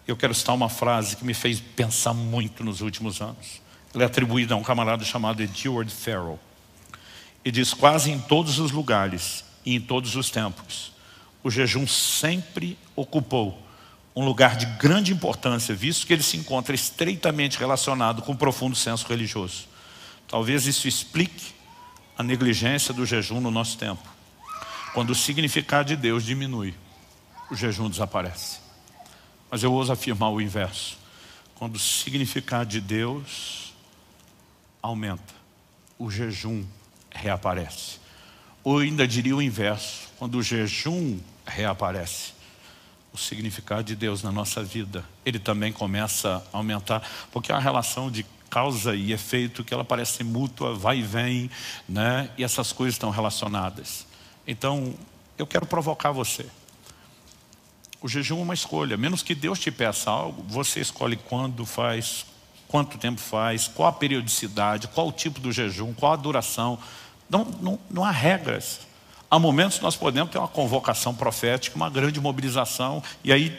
Eu quero citar uma frase que me fez pensar muito nos últimos anos. Ela é atribuída a um camarada chamado Edward Farrell. E diz: quase em todos os lugares e em todos os tempos, o jejum sempre ocupou um lugar de grande importância, visto que ele se encontra estreitamente relacionado com um profundo senso religioso. Talvez isso explique a negligência do jejum no nosso tempo. Quando o significado de Deus diminui, o jejum desaparece. Mas eu ouso afirmar o inverso. Quando o significado de Deus aumenta, o jejum reaparece. Ou ainda diria o inverso: quando o jejum reaparece, o significado de Deus na nossa vida, ele também começa a aumentar. Porque é uma relação de causa e efeito que ela parece mútua, vai e vem, né? E essas coisas estão relacionadas. Então, eu quero provocar você. O jejum é uma escolha. Menos que Deus te peça algo, você escolhe quando faz, quanto tempo faz, qual a periodicidade, qual o tipo do jejum, qual a duração. Não há regras. Há momentos que nós podemos ter uma convocação profética, uma grande mobilização, e aí,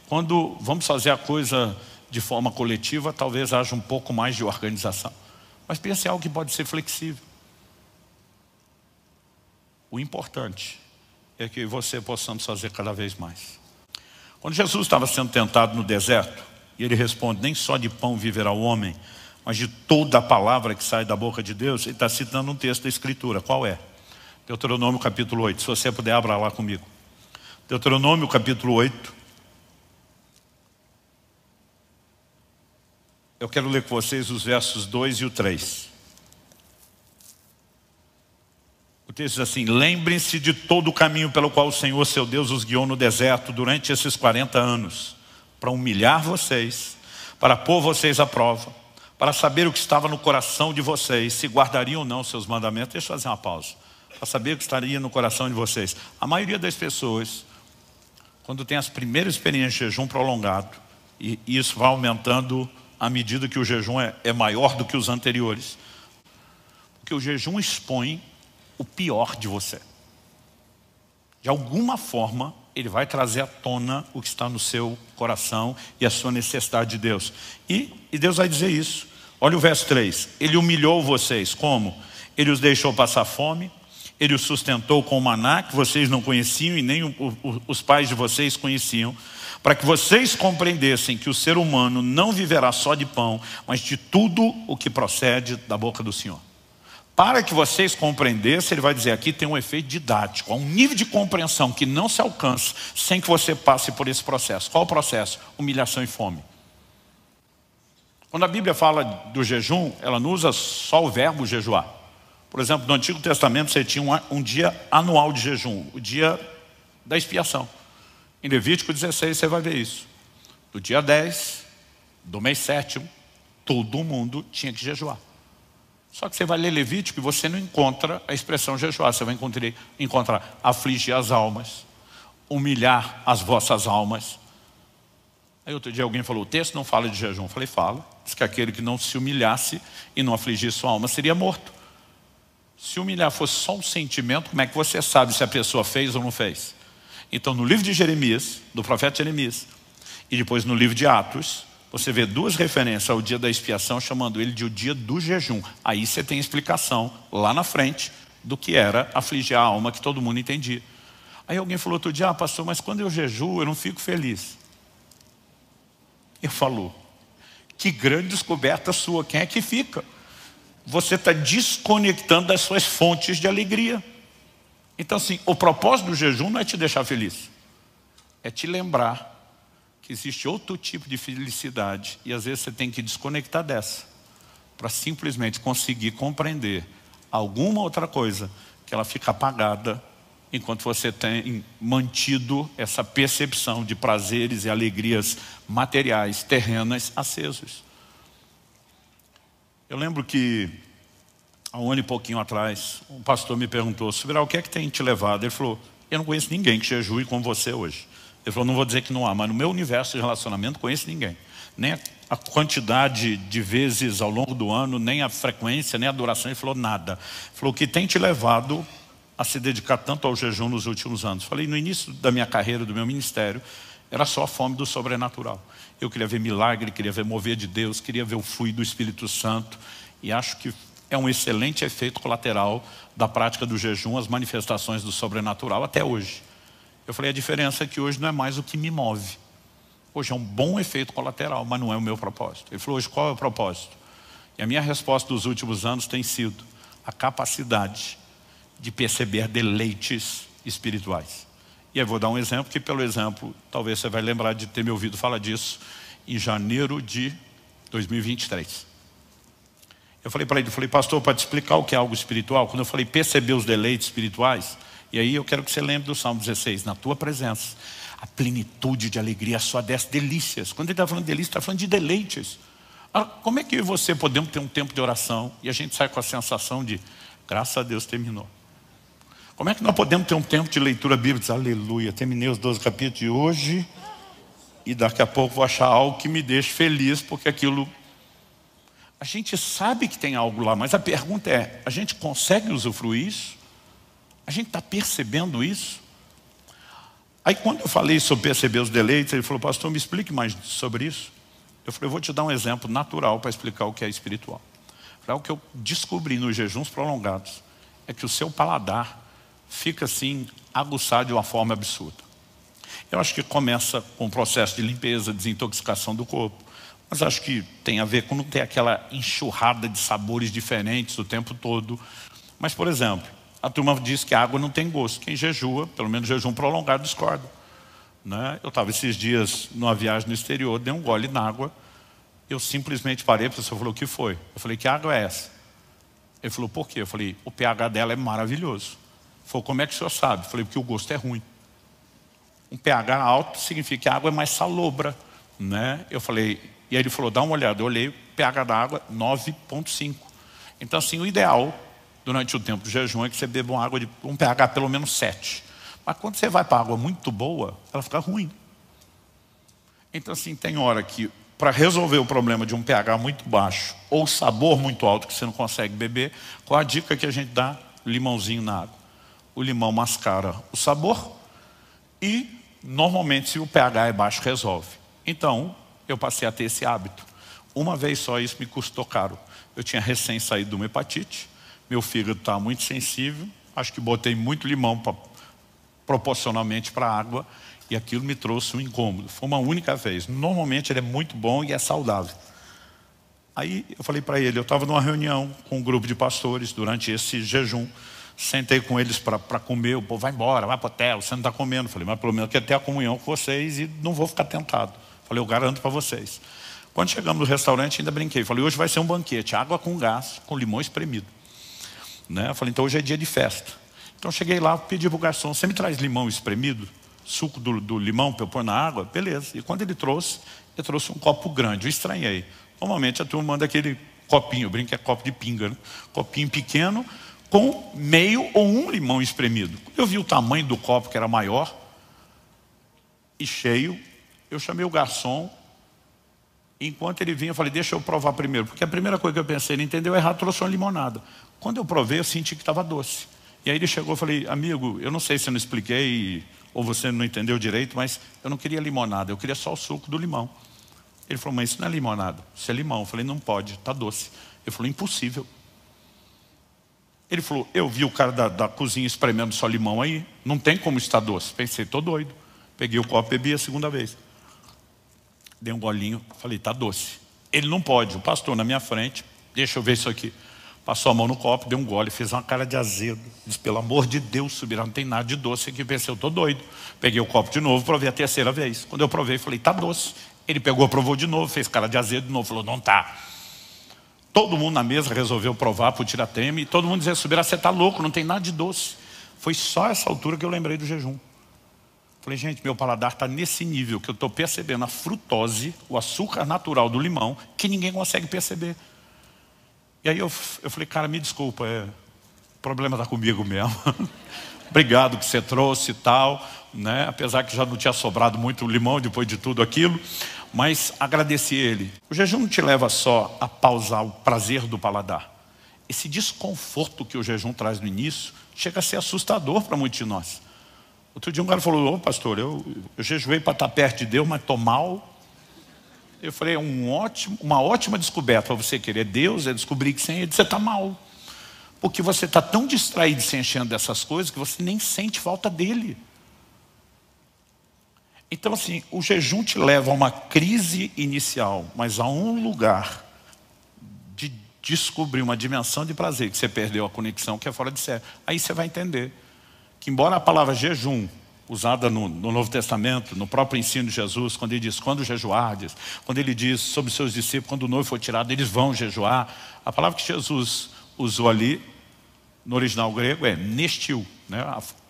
quando vamos fazer a coisa de forma coletiva, talvez haja um pouco mais de organização. Mas pense em algo que pode ser flexível. O importante é que você possamos fazer cada vez mais. Quando Jesus estava sendo tentado no deserto, e ele responde: nem só de pão viverá o homem, mas de toda a palavra que sai da boca de Deus, ele está citando um texto da Escritura. Qual é? Deuteronômio capítulo 8. Se você puder, abra lá comigo. Deuteronômio capítulo 8. Eu quero ler com vocês os versos 2 e o 3. O texto diz assim: lembrem-se de todo o caminho pelo qual o Senhor, seu Deus, os guiou no deserto durante esses 40 anos, para humilhar vocês, para pôr vocês à prova, para saber o que estava no coração de vocês, se guardariam ou não os seus mandamentos. Deixa eu fazer uma pausa. Para saber o que estaria no coração de vocês. A maioria das pessoas, quando tem as primeiras experiências de jejum prolongado, e isso vai aumentando à medida que o jejum é maior do que os anteriores, porque o jejum expõe o pior de você. De alguma forma, ele vai trazer à tona o que está no seu coração e a sua necessidade de Deus. E Deus vai dizer isso. Olha o verso 3. Ele humilhou vocês. Como? Ele os deixou passar fome. Ele os sustentou com o maná que vocês não conheciam e nem os pais de vocês conheciam, para que vocês compreendessem que o ser humano não viverá só de pão, mas de tudo o que procede da boca do Senhor. Para que vocês compreendessem, ele vai dizer aqui, tem um efeito didático, há um nível de compreensão que não se alcança sem que você passe por esse processo. Qual o processo? Humilhação e fome. Quando a Bíblia fala do jejum, ela não usa só o verbo jejuar. Por exemplo, no Antigo Testamento você tinha um dia anual de jejum, o dia da expiação. Em Levítico 16 você vai ver isso. Do dia 10, do mês 7º, todo mundo tinha que jejuar. Só que você vai ler Levítico e você não encontra a expressão jejuar. Você vai encontrar afligir as almas, humilhar as vossas almas. Aí outro dia alguém falou, o texto não fala de jejum. Eu falei, fala. Diz que aquele que não se humilhasse e não afligisse sua alma seria morto. Se humilhar fosse só um sentimento, como é que você sabe se a pessoa fez ou não fez? Então no livro de Jeremias, do profeta Jeremias, e depois no livro de Atos, você vê duas referências ao dia da expiação, chamando ele de o dia do jejum. Aí você tem explicação lá na frente do que era afligir a alma, que todo mundo entendia. Aí alguém falou outro dia, pastor, mas quando eu jejuo eu não fico feliz. Eu falo, que grande descoberta sua, quem é que fica? Você está desconectando das suas fontes de alegria. Então assim, o propósito do jejum não é te deixar feliz, é te lembrar que existe outro tipo de felicidade. E às vezes você tem que desconectar dessa, para simplesmente conseguir compreender alguma outra coisa, que ela fica apagada, enquanto você tem mantido essa percepção de prazeres e alegrias materiais, terrenas, acesos. Eu lembro que, há um ano e pouquinho atrás, um pastor me perguntou, Subirá, o que é que tem te levado? Ele falou, eu não conheço ninguém que jejue como você hoje. Ele falou, não vou dizer que não há, mas no meu universo de relacionamento não conheço ninguém. Nem a quantidade de vezes ao longo do ano, nem a frequência, nem a duração. Ele falou, nada. Ele falou, o que tem te levado a se dedicar tanto ao jejum nos últimos anos? Eu falei, no início da minha carreira, do meu ministério, Era só a fome do sobrenatural. Eu queria ver milagre, queria ver mover de Deus, queria ver o fluir do Espírito Santo. E acho que é um excelente efeito colateral da prática do jejum, as manifestações do sobrenatural até hoje. Eu falei, a diferença é que hoje não é mais o que me move. Hoje é um bom efeito colateral, mas não é o meu propósito. Ele falou, hoje qual é o propósito? E a minha resposta dos últimos anos tem sido a capacidade de perceber deleites espirituais. E eu vou dar um exemplo, que pelo exemplo, talvez você vai lembrar de ter me ouvido falar disso em janeiro de 2023. Eu falei para ele, pastor, para te explicar o que é algo espiritual, quando eu falei perceber os deleites espirituais, e aí eu quero que você lembre do Salmo 16, na tua presença, a plenitude de alegria, a sua delícias. Quando ele está falando de delícias, está falando de deleites. Como é que eu e você podemos ter um tempo de oração e a gente sai com a sensação de, graças a Deus terminou? Como é que nós podemos ter um tempo de leitura bíblica? Aleluia, terminei os 12 capítulos de hoje e daqui a pouco vou achar algo que me deixe feliz, porque aquilo... A gente sabe que tem algo lá, mas a pergunta é, a gente consegue usufruir isso? A gente está percebendo isso? Aí quando eu falei sobre perceber os deleites, ele falou, pastor, me explique mais sobre isso. Eu falei, eu vou te dar um exemplo natural para explicar o que é espiritual. O que eu descobri nos jejuns prolongados é que o seu paladar fica assim, aguçado de uma forma absurda. Eu acho que começa com o processo de limpeza, desintoxicação do corpo. Mas acho que tem a ver com não ter aquela enxurrada de sabores diferentes o tempo todo. Mas, por exemplo, a turma diz que a água não tem gosto. Quem jejua, pelo menos jejum prolongado, discorda. Né? Eu estava esses dias numa viagem no exterior, dei um gole na água. Eu simplesmente parei, a pessoa falou, o que foi? Eu falei, que água é essa? Ele falou, por quê? Eu falei, o pH dela é maravilhoso. Ele falou, como é que o senhor sabe? Eu falei, porque o gosto é ruim. Um pH alto significa que a água é mais salobra. Né? Eu falei, e aí ele falou, dá uma olhada. Eu olhei, o pH da água 9,5. Então assim, o ideal durante o tempo do jejum é que você beba uma água de um pH pelo menos 7. Mas quando você vai para água muito boa, ela fica ruim. Então assim, tem hora que para resolver o problema de um pH muito baixo ou sabor muito alto que você não consegue beber, qual a dica que a gente dá? Limãozinho na água. O limão mascara o sabor e normalmente se o pH é baixo resolve. Então eu passei a ter esse hábito. Uma vez só isso me custou caro. Eu tinha recém saído de uma hepatite, meu fígado estava muito sensível, acho que botei muito limão proporcionalmente para a água e aquilo me trouxe um incômodo. Foi uma única vez. Normalmente ele é muito bom e é saudável. Aí eu falei para ele, eu estava numa reunião com um grupo de pastores durante esse jejum, sentei com eles para comer, o povo vai embora, vai para o hotel, você não está comendo. Eu falei, mas pelo menos eu quero ter a comunhão com vocês e não vou ficar tentado. Eu falei, eu garanto para vocês. Quando chegamos no restaurante ainda brinquei, falei, hoje vai ser um banquete, água com gás, com limão espremido. Né? Eu falei, então hoje é dia de festa. Então cheguei lá, pedi para o garçom, você me traz limão espremido? Suco do limão para eu pôr na água? Beleza. E quando ele trouxe um copo grande. Eu estranhei. Normalmente a turma manda aquele copinho, eu brinco que é copo de pinga, né? Copinho pequeno, com meio ou um limão espremido. Quando eu vi o tamanho do copo, que era maior e cheio, eu chamei o garçom. Enquanto ele vinha, eu falei, deixa eu provar primeiro. Porque a primeira coisa que eu pensei, ele entendeu errado, trouxe uma limonada. Quando eu provei, eu senti que estava doce. E aí ele chegou e falei, amigo, eu não sei se eu não expliquei ou você não entendeu direito, mas eu não queria limonada, eu queria só o suco do limão. Ele falou, mas isso não é limonada, isso é limão. Eu falei, não pode, está doce. Ele falou, impossível. Ele falou, eu vi o cara da cozinha espremendo só limão aí, não tem como estar doce. Pensei, tô doido. Peguei o copo e bebi a segunda vez. Dei um golinho, falei, está doce. Ele não pode, o pastor na minha frente, deixa eu ver isso aqui. Passou a mão no copo, deu um gole, fez uma cara de azedo. Disse, pelo amor de Deus, subirá, não tem nada de doce aqui. Pensei, eu estou doido. Peguei o copo de novo, provei a terceira vez. Quando eu provei, falei, está doce. Ele pegou, provou de novo, fez cara de azedo de novo, falou, não está. Todo mundo na mesa resolveu provar por tiratema e todo mundo dizia, subirá, você está louco, não tem nada de doce. Foi só essa altura que eu lembrei do jejum. Falei, gente, meu paladar está nesse nível que eu estou percebendo a frutose, o açúcar natural do limão, que ninguém consegue perceber. E aí eu falei, cara, me desculpa, o problema está comigo mesmo. Obrigado que você trouxe e tal, né? Apesar que já não tinha sobrado muito limão depois de tudo aquilo, mas agradeci ele. O jejum não te leva só a pausar o prazer do paladar. Esse desconforto que o jejum traz no início chega a ser assustador para muitos de nós. Outro dia um cara falou, ô pastor, eu jejuei para estar perto de Deus, mas estou mal. Eu falei, uma ótima descoberta para você querer Deus, é descobrir que sem Ele você está mal. Porque você está tão distraído se enchendo dessas coisas que você nem sente falta dele. Então assim, o jejum te leva a uma crise inicial, mas a um lugar de descobrir uma dimensão de prazer que você perdeu a conexão, que é fora de série. Aí você vai entender que embora a palavra jejum, usada no Novo Testamento, no próprio ensino de Jesus, quando ele diz, quando jejuardes, quando ele diz sobre seus discípulos, quando o noivo for tirado, eles vão jejuar. A palavra que Jesus usou ali, no original grego, é nestiu, né?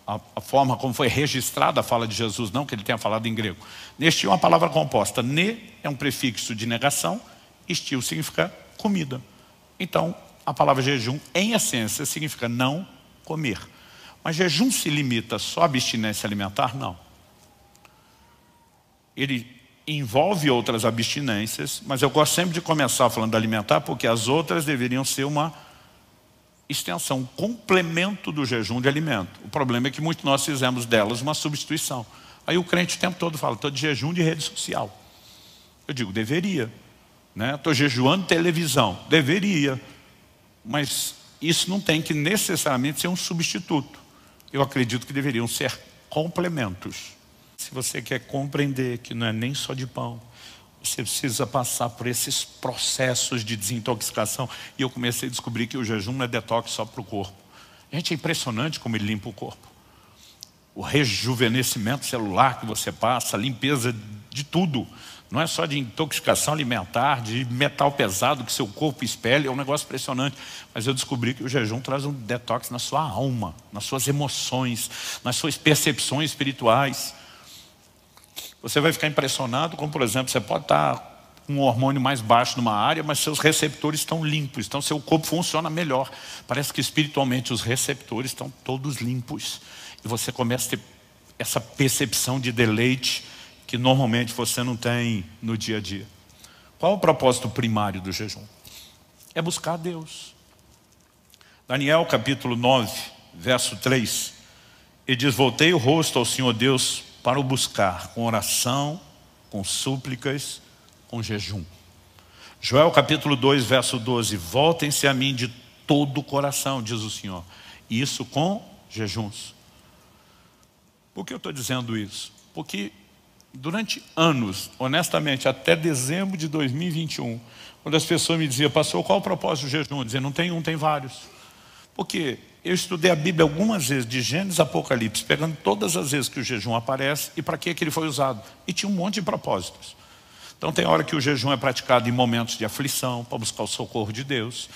A forma como foi registrada a fala de Jesus, não que ele tenha falado em grego. Nestiu é uma palavra composta. Ne é um prefixo de negação, estil significa comida. Então, a palavra jejum, em essência, significa não comer. Mas jejum se limita só à abstinência alimentar? Não. Ele envolve outras abstinências, mas eu gosto sempre de começar falando da alimentar, porque as outras deveriam ser uma extensão, um complemento do jejum de alimento. O problema é que muitos nós fizemos delas uma substituição. Aí o crente o tempo todo fala, estou de jejum de rede social. Eu digo, deveria. Estou jejuando televisão. Deveria. Mas isso não tem que necessariamente ser um substituto. Eu acredito que deveriam ser complementos. Se você quer compreender que não é nem só de pão, você precisa passar por esses processos de desintoxicação. E eu comecei a descobrir que o jejum não é detox só para o corpo. Gente, é impressionante como ele limpa o corpo. O rejuvenescimento celular que você passa, a limpeza de tudo. Não é só de intoxicação alimentar, de metal pesado que seu corpo espelha, é um negócio impressionante. Mas eu descobri que o jejum traz um detox na sua alma, nas suas emoções, nas suas percepções espirituais. Você vai ficar impressionado como, por exemplo, você pode estar com um hormônio mais baixo numa área, mas seus receptores estão limpos, então seu corpo funciona melhor. Parece que espiritualmente os receptores estão todos limpos. E você começa a ter essa percepção de deleite que normalmente você não tem no dia a dia. Qual é o propósito primário do jejum? É buscar a Deus. Daniel capítulo 9, verso 3, ele diz, voltei o rosto ao Senhor Deus para o buscar, com oração, com súplicas, com jejum. Joel capítulo 2, verso 12, voltem-se a mim de todo o coração, diz o Senhor. E isso com jejuns. Por que eu estou dizendo isso? Porque durante anos, honestamente, até dezembro de 2021, quando as pessoas me diziam, pastor, qual o propósito do jejum? Eu dizia, não tem um, tem vários. Porque eu estudei a Bíblia algumas vezes, de Gênesis a Apocalipse, pegando todas as vezes que o jejum aparece e para que ele foi usado. E tinha um monte de propósitos. Então tem hora que o jejum é praticado em momentos de aflição, para buscar o socorro de Deus,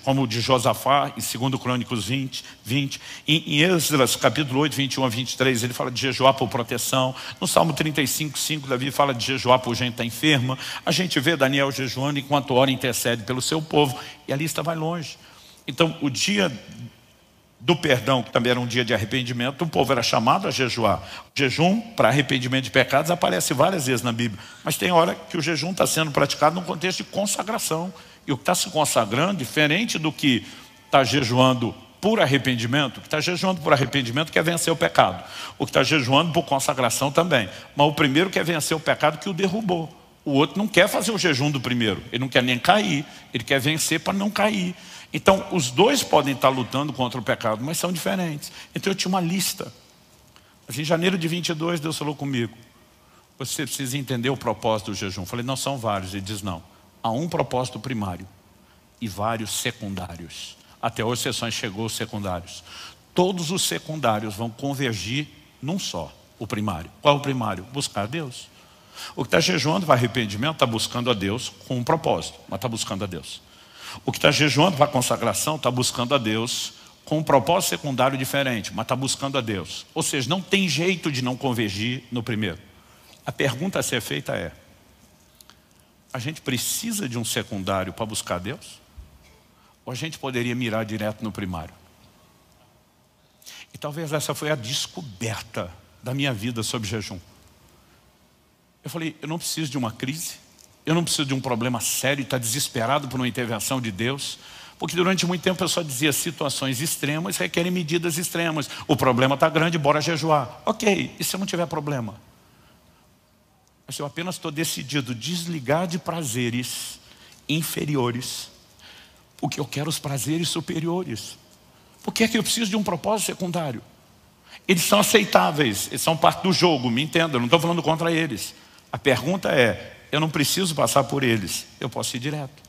como o de Josafá, em 2 Crônicos 20. Em Esdras, capítulo 8, 21 a 23, ele fala de jejuar por proteção. No Salmo 35, 5, Davi fala de jejuar por gente que está enferma. A gente vê Daniel jejuando enquanto ora e intercede pelo seu povo. E a lista vai longe. Então o dia do perdão, que também era um dia de arrependimento, o povo era chamado a jejuar. O jejum para arrependimento de pecados aparece várias vezes na Bíblia. Mas tem hora que o jejum está sendo praticado num contexto de consagração. E o que está se consagrando, diferente do que está jejuando por arrependimento, o que está jejuando por arrependimento quer vencer o pecado. O que está jejuando por consagração também. Mas o primeiro quer vencer o pecado que o derrubou. O outro não quer fazer o jejum do primeiro. Ele não quer nem cair. Ele quer vencer para não cair. Então, os dois podem estar lutando contra o pecado, mas são diferentes. Então, eu tinha uma lista. Em janeiro de 22, Deus falou comigo. Você precisa entender o propósito do jejum. Eu falei, não, são vários. Ele diz, não. Há um propósito primário e vários secundários. Até hoje, você só enxergou os secundários. Todos os secundários vão convergir num só, o primário. Qual é o primário? Buscar a Deus. O que está jejuando para arrependimento está buscando a Deus com um propósito, mas está buscando a Deus. O que está jejuando para consagração está buscando a Deus com um propósito secundário diferente, mas está buscando a Deus. Ou seja, não tem jeito de não convergir no primeiro. A pergunta a ser feita é, a gente precisa de um secundário para buscar a Deus? Ou a gente poderia mirar direto no primário? E talvez essa foi a descoberta da minha vida sobre jejum. Eu falei, eu não preciso de uma crise. Eu não preciso de um problema sério e estar desesperado por uma intervenção de Deus Porque durante muito tempo eu só dizia situações extremas requerem medidas extremas. O problema está grande, bora jejuar. Ok, e se eu não tiver problema? Mas eu apenas estou decidido a desligar de prazeres inferiores, porque eu quero os prazeres superiores. Por que é que eu preciso de um propósito secundário? Eles são aceitáveis, eles são parte do jogo, me entenda, eu não estou falando contra eles. A pergunta é, eu não preciso passar por eles, eu posso ir direto.